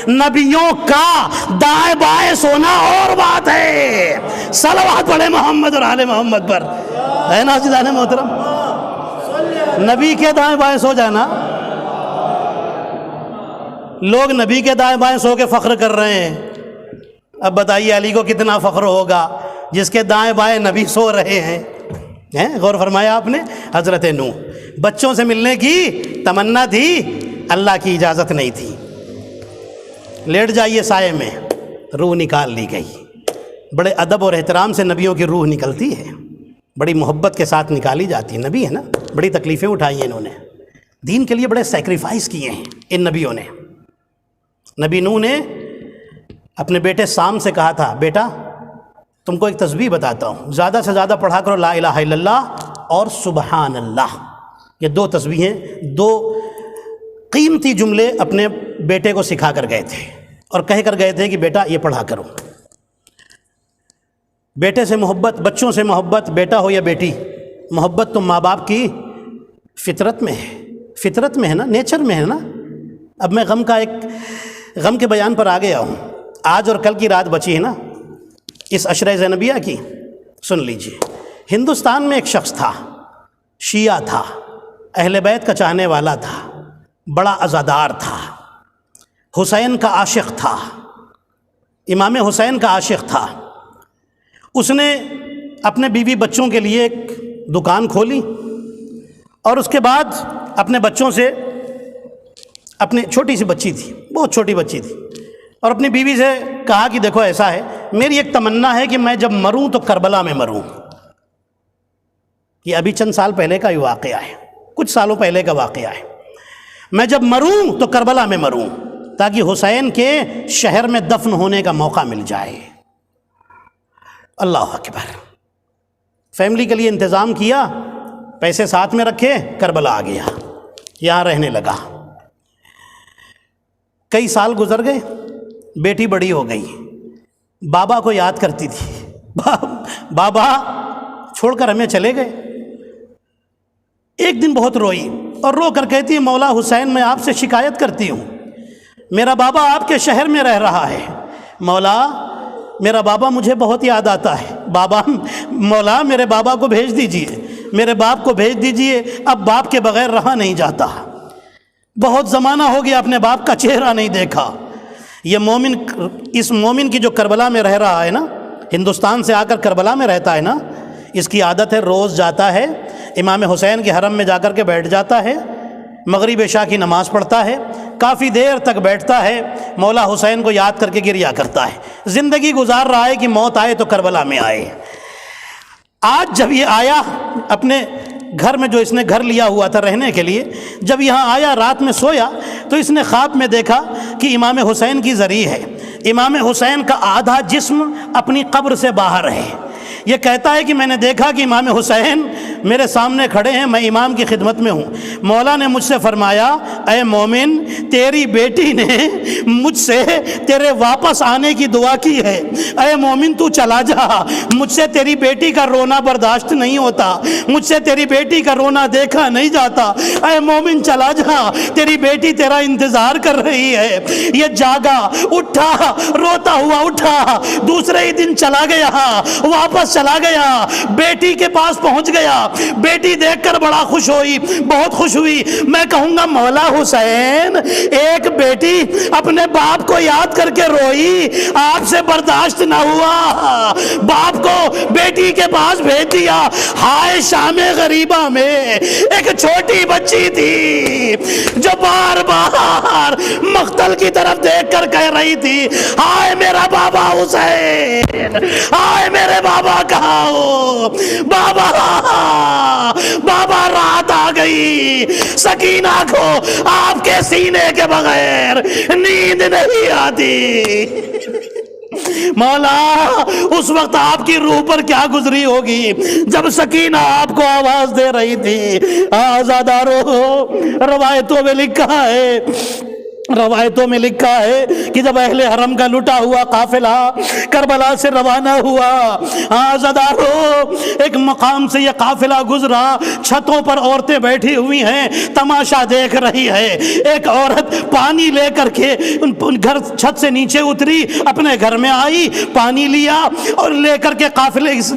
نبیوں کا دائیں بائیں سونا اور بات ہے۔ صلوات پڑھے محمد اور آل محمد پر، ہے نا عزیزان محترم؟ نبی کے دائیں بائیں سو جانا۔ لوگ نبی کے دائیں بائیں سو کے فخر کر رہے ہیں، اب بتائیے علی کو کتنا فخر ہوگا جس کے دائیں بائیں نبی سو رہے ہیں۔ غور فرمایا آپ نے؟ حضرت نوح، بچوں سے ملنے کی تمنا تھی، اللہ کی اجازت نہیں تھی، لیٹ جائیے سائے میں، روح نکال لی گئی۔ بڑے ادب اور احترام سے نبیوں کی روح نکلتی ہے، بڑی محبت کے ساتھ نکالی جاتی ہے۔ نبی ہے نا، بڑی تکلیفیں اٹھائی ہیں انہوں نے، دین کے لیے بڑے سیکریفائس کیے ہیں ان نبیوں نے۔ نبی نوح نے اپنے بیٹے سام سے کہا تھا، بیٹا تم کو ایک تسبیح بتاتا ہوں، زیادہ سے زیادہ پڑھا کرو لا الہ الا اللہ اور سبحان اللہ، یہ دو تسبیحیں، دو قیمتی جملے اپنے بیٹے کو سکھا کر گئے تھے، اور کہہ کر گئے تھے کہ بیٹا یہ پڑھا کرو۔ بیٹے سے محبت، بچوں سے محبت، بیٹا ہو یا بیٹی، محبت تو ماں باپ کی فطرت میں ہے، فطرت میں ہے نا، نیچر میں ہے نا۔ اب میں غم کے بیان پر آ گیا ہوں۔ آج اور کل کی رات بچی ہے نا اس عشرہ زینبیہ کی، سن لیجئے۔ ہندوستان میں ایک شخص تھا، شیعہ تھا، اہل بیت کا چاہنے والا تھا، بڑا عزادار تھا، حسین کا عاشق تھا، امام حسین کا عاشق تھا۔ اس نے اپنے بیوی بچوں کے لیے ایک دکان کھولی، اور اس کے بعد اپنے بچوں سے، اپنی چھوٹی سی بچی تھی، بہت چھوٹی بچی تھی، اور اپنی بیوی سے کہا کہ دیکھو ایسا ہے، میری ایک تمنا ہے کہ میں جب مروں تو کربلا میں مروں۔ یہ ابھی چند سال پہلے کا یہ واقعہ ہے، کچھ سالوں پہلے کا واقعہ ہے۔ میں جب مروں تو کربلا میں مروں، تاکہ حسین کے شہر میں دفن ہونے کا موقع مل جائے۔ اللہ اکبر۔ فیملی کے لیے انتظام کیا، پیسے ساتھ میں رکھے، کربلا آ گیا، یہاں رہنے لگا۔ کئی سال گزر گئے، بیٹی بڑی ہو گئی، بابا کو یاد کرتی تھی، بابا چھوڑ کر ہمیں چلے گئے۔ ایک دن بہت روئی، اور رو کر کہتی ہے، مولا حسین میں آپ سے شکایت کرتی ہوں، میرا بابا آپ کے شہر میں رہ رہا ہے، مولا میرا بابا مجھے بہت یاد آتا ہے، بابا مولا میرے بابا کو بھیج دیجئے، میرے باپ کو بھیج دیجئے، اب باپ کے بغیر رہا نہیں جاتا، بہت زمانہ ہو گیا اپنے باپ کا چہرہ نہیں دیکھا۔ یہ مومن، اس مومن کی جو کربلا میں رہ رہا ہے نا، ہندوستان سے آ کر کربلا میں رہتا ہے نا، اس کی عادت ہے روز جاتا ہے امام حسین کے حرم میں جا کر کے بیٹھ جاتا ہے، مغرب عشاء کی نماز پڑھتا ہے، کافی دیر تک بیٹھتا ہے، مولا حسین کو یاد کر کے گریا کرتا ہے، زندگی گزار رہا ہے کہ موت آئے تو کربلا میں آئے۔ آج جب یہ آیا اپنے گھر میں، جو اس نے گھر لیا ہوا تھا رہنے کے لیے، جب یہاں آیا رات میں سویا تو اس نے خواب میں دیکھا کہ امام حسین کی زری ہے، امام حسین کا آدھا جسم اپنی قبر سے باہر ہے۔ یہ کہتا ہے کہ میں نے دیکھا کہ امام حسین میرے سامنے کھڑے ہیں، میں امام کی خدمت میں ہوں۔ مولا نے مجھ سے فرمایا، اے مومن، تیری بیٹی نے مجھ سے تیرے واپس آنے کی دعا کی ہے، اے مومن تو چلا جا، مجھ سے تیری بیٹی کا رونا برداشت نہیں ہوتا، مجھ سے تیری بیٹی کا رونا دیکھا نہیں جاتا، اے مومن چلا جا، تیری بیٹی تیرا انتظار کر رہی ہے۔ یہ جاگا، اٹھا، روتا ہوا اٹھا، دوسرے ہی دن چلا گیا، واپس چلا گیا، بیٹی کے پاس پہنچ گیا، بیٹی دیکھ کر بڑا خوش ہوئی، بہت خوش ہوئی۔ میں کہوں گا مولا حسین، ایک بیٹی اپنے باپ کو یاد کر کے روئی، آپ سے برداشت نہ ہوا، باپ کو بیٹی کے پاس بھیج دیا۔ ہائے شام غریبہ میں ایک چھوٹی بچی تھی جو بار بار مقتل کی طرف دیکھ کر کہہ رہی تھی، ہائے میرا بابا حسین، ہائے میرے بابا کہاں ہو، بابا بابا رات آ گئی، سکینہ کو آپ کے سینے کے بغیر نیند نہیں آتی۔ مولا اس وقت آپ کی روح پر کیا گزری ہوگی جب سکینہ آپ کو آواز دے رہی تھی۔ آزادارو، روایتوں میں لکھا ہے کہ جب اہل حرم کا لٹا ہوا قافلہ کربلا سے روانہ ہوا، آزادارو ایک مقام سے یہ قافلہ گزرا، چھتوں پر عورتیں بیٹھی ہوئی ہیں، تماشا دیکھ رہی ہے۔ ایک عورت پانی لے کر کے گھر چھت سے نیچے اتری، اپنے گھر میں آئی، پانی لیا اور لے کر کے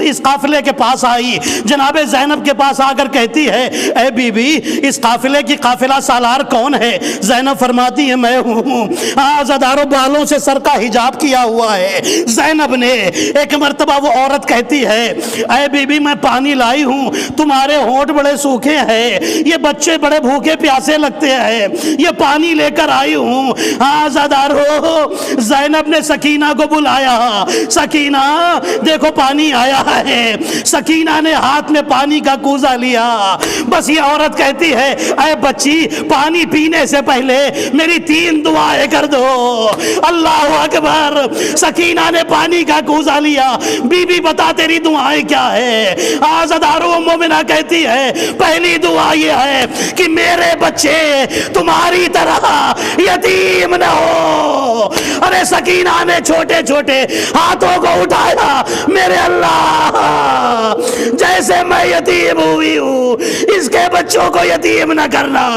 اس قافلے کے پاس آئی، جناب زینب کے پاس آ کر کہتی ہے، اے بی بی اس قافلے کی قافلہ سالار کون ہے؟ زینب فرماتی ہے میں ہوں۔ آزادارو بالوں سے سر کا حجاب کیا ہوا ہے۔ زینب نے ایک مرتبہ وہ عورت کہتی ہے، اے بی بی میں پانی لائی ہوں، تمہارے ہونٹ بڑے سوکھے ہیں، یہ بچے بڑے بھوکے پیاسے لگتے ہیں، یہ پانی لے کر آئی ہوں۔ آزادارو زینب نے سکینہ کو بلایا، سکینہ دیکھو پانی آیا ہے۔ سکینہ نے ہاتھ میں پانی کا کوزہ لیا، بس یہ عورت کہتی ہے، اے بچی پانی پینے سے پہلے میری 3 دعائیں کر دو۔ اللہ اکبر، سکینہ نے پانی کا کوزہ لیا، بی بی بتا تیری دعائیں کیا ہے؟ آزادارو مومنہ کہتی ہے، پہلی دعا یہ ہے کہ میرے بچے تمہاری طرح یتیم نہ ہو۔ ارے سکینہ نے چھوٹے چھوٹے ہاتھوں کو اٹھایا، میرے اللہ جیسے میں یتیم ہوئی ہوں اس کے بچوں کو یتیم نہ کرنا۔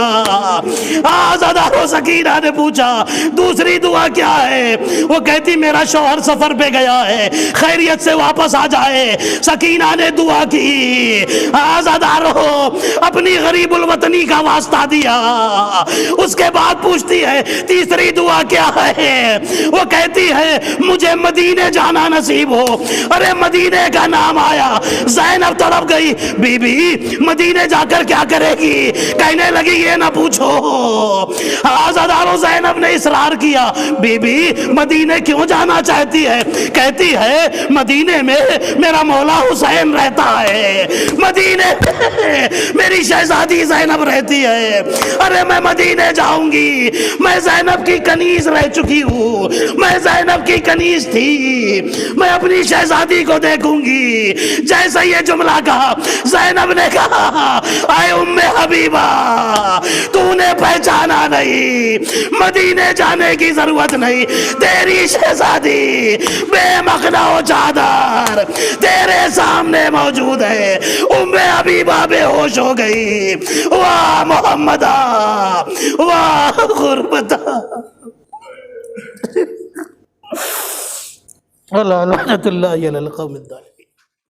آزادارو سکینہ نے پوچھا دوسری دعا کیا ہے؟ وہ کہتی میرا شوہر سفر پہ گیا ہے، خیریت سے واپس آ جائے۔ سکینہ نے دعا کی، آزادارو اپنی غریب الوطنی کا واسطہ دیا۔ اس کے بعد پوچھتی ہے تیسری دعا کیا ہے؟ وہ کہتی ہے مجھے مدینے جانا نصیب ہو۔ ارے مدینے کا نام آیا، زینب تڑپ گئی، بی بی مدینے جا کر کیا کرے گی؟ کہنے لگی یہ نہ پوچھو۔ آزادارو زینب نے اصرار کیا، بی بی مدینے کیوں جانا چاہتی ہے؟ کہتی ہے مدینے میں میرا مولا حسین رہتا ہے، مدینے میں میری شہزادی زینب رہتی ہے۔ ارے میں مدینے جاؤں گی، میں زینب کی کنیز رہ چکی ہوں، میں زینب کی کنیز تھی، میں اپنی شہزادی کو دیکھوں گی۔ جیسے یہ جملہ کہا زینب نے کہا، اے ام حبیبہ تو نے پہچانا نہیں، مدینے جانے کی ضرورت نہیں، تیری شہزادی بے مخنہ و چادر تیرے سامنے موجود ہے۔ ام حبیبہ بے ہوش ہو گئی، واہ محمدہ واہ غربتہ۔ اللہ لعنت اللہ علی القوم الظالمین۔